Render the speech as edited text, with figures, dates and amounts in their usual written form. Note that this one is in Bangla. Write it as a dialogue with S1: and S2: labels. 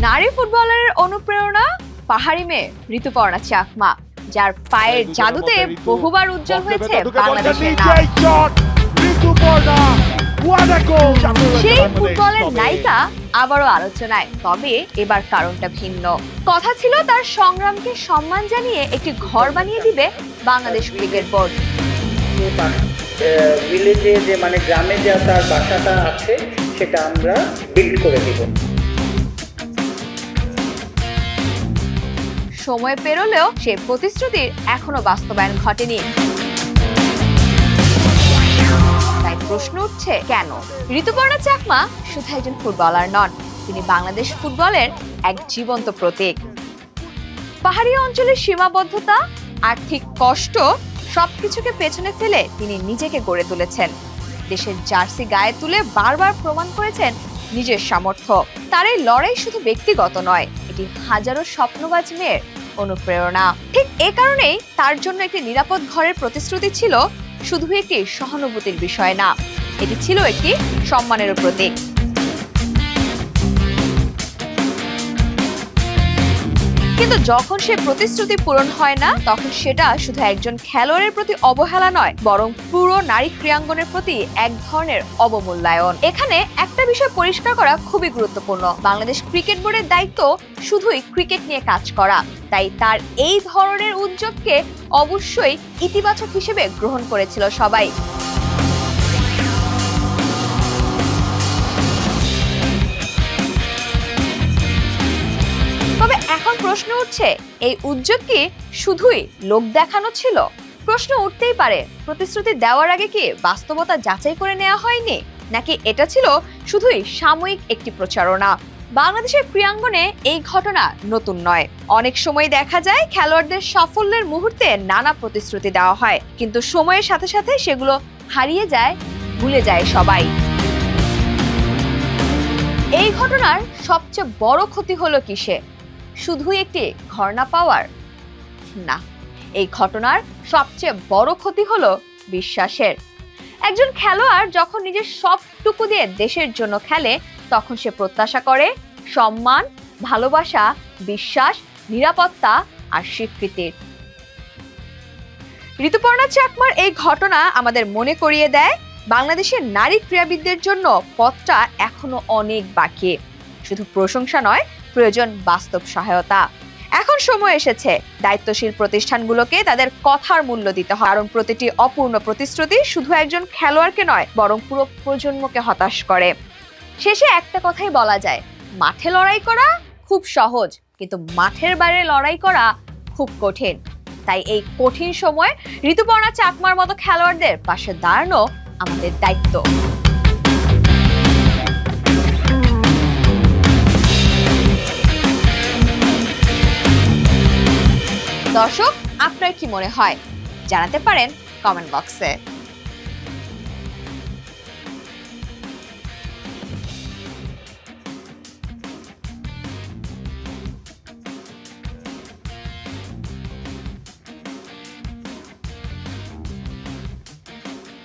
S1: নারী ফুটবলারের অনুপ্রেরণা পাহাড়ি মেয়ে ঋতুপর্ণা চাকমা, যার পায়ের জাদুতে বহুবার উজ্জ্বল হয়েছে বাংলাদেশের নাম। সেই ফুটবলের নায়িকা আবারও আলোচনায়, তবে এবার কারণটা ভিন্ন। কথা ছিল তার সংগ্রামকে সম্মান জানিয়ে একটি ঘর বানিয়ে দিবে বাংলাদেশ ক্রিকেট বোর্ড।
S2: ভিলেজে যে মানে গ্রামে যে তার বাসাটা আছে সেটা আমরা বিল্ড করে দিব।
S1: সময় পেরোলেও সে প্রতিশ্রুতির এখনো বাস্তবায়ন ঘটেনি। তাই প্রশ্ন উঠছে, কেন? ঋতুপর্ণা চাকমা শুধু একজন ফুটবলার নন, তিনি বাংলাদেশ ফুটবলের এক জীবন্ত প্রতীক। পাহাড়ি অঞ্চলের সীমাবদ্ধতা, আর্থিক কষ্ট সবকিছুকে পেছনে ফেলে তিনি নিজেকে গড়ে তুলেছেন। দেশের জার্সি গায়ে তুলে বারবার প্রমাণ করেছেন নিজের সামর্থ্য। তার এই লড়াই শুধু ব্যক্তিগত নয়, এটি হাজারো স্বপ্নবাজ মেয়ের অনুপ্রেরণা। ঠিক এ কারণেই তার জন্য একটি নিরাপদ ঘরের প্রতিশ্রুতি ছিল শুধু একটি সহানুভূতির বিষয় না, এটি ছিল একটি সম্মানেরও প্রতীক। কিন্তু যখন সে প্রতিশ্রুতি পূরণ হয় না, তখন সেটা শুধু একজন খেলোয়াড়ের প্রতি অবহেলা নয়, বরং পুরো নারী ক্রীড়াঙ্গনের প্রতি এক ধরনের অবমূল্যায়ন। এখানে একটা বিষয় পরিষ্কার করা খুবই গুরুত্বপূর্ণ, বাংলাদেশ ক্রিকেট বোর্ডের দায়িত্ব শুধুই ক্রিকেট নিয়ে কাজ করা। তাই তার এই ধরনের উদ্যোগকে অবশ্যই ইতিবাচক হিসেবে গ্রহণ করেছিল সবাই। তবে এখন প্রশ্ন উঠছে, এই উদ্যোগ কি শুধুই লোক দেখানো ছিল? প্রশ্ন উঠতেই পারে, প্রতিশ্রুতি দেওয়ার আগে কি বাস্তবতা যাচাই করে নেওয়া হয়নি, নাকি এটা ছিল শুধুই সাময়িক একটি প্রচারণা? বাংলাদেশের ক্রীড়াঙ্গনে এই ঘটনা নতুন নয়। অনেক সময় দেখা যায় খেলোয়াড়দের সাফল্যের মুহূর্তে নানা প্রতিশ্রুতি দেওয়া হয়, কিন্তু সময়ের সাথে সাথে সেগুলো হারিয়ে যায়, ভুলে যায় সবাই। এই ঘটনার সবচেয়ে বড় ক্ষতি হলো কিসে? শুধুই একটি ঘর না পাওয়ার? না, এই ঘটনার সবচেয়ে বড় ক্ষতি হলো বিশ্বাসের। একজন খেলোয়াড় যখন নিজের সবটুকু দিয়ে দেশের জন্য খেলে, তখন সে প্রত্যাশা করে সম্মান, ভালোবাসা, বিশ্বাস, নিরাপত্তা আর স্বীকৃতির। ঋতুপর্ণা চাকমার এই ঘটনা আমাদের মনে করিয়ে দেয়, বাংলাদেশের নারী ক্রীড়াবিদদের জন্য পথটা এখনো অনেক বাকি। শুধু প্রশংসা নয়, প্রয়োজন বাস্তব সহায়তা। এখন সময় এসেছে দায়িত্বশীল প্রতিষ্ঠানগুলোকে তাদের কথার মূল্য দিতে হয়, কারণ প্রতিটি অপূর্ণ প্রতিশ্রুতি শুধু একজন খেলোয়াড়কে নয়, বরং পুরো প্রজন্মকে হতাশ করে। শেষে একটা কথাই বলা যায়, মাঠে লড়াই করা খুব সহজ, কিন্তু মাঠের বাইরে লড়াই করা খুব কঠিন। তাই এই কঠিন সময় ঋতুপর্ণা চাকমার মতো খেলোয়াড়দের পাশে দাঁড়ানো আমাদের দায়িত্ব। দর্শক, আপনার কি মনে হয় জানাতে পারেন কমেন্ট বক্সে।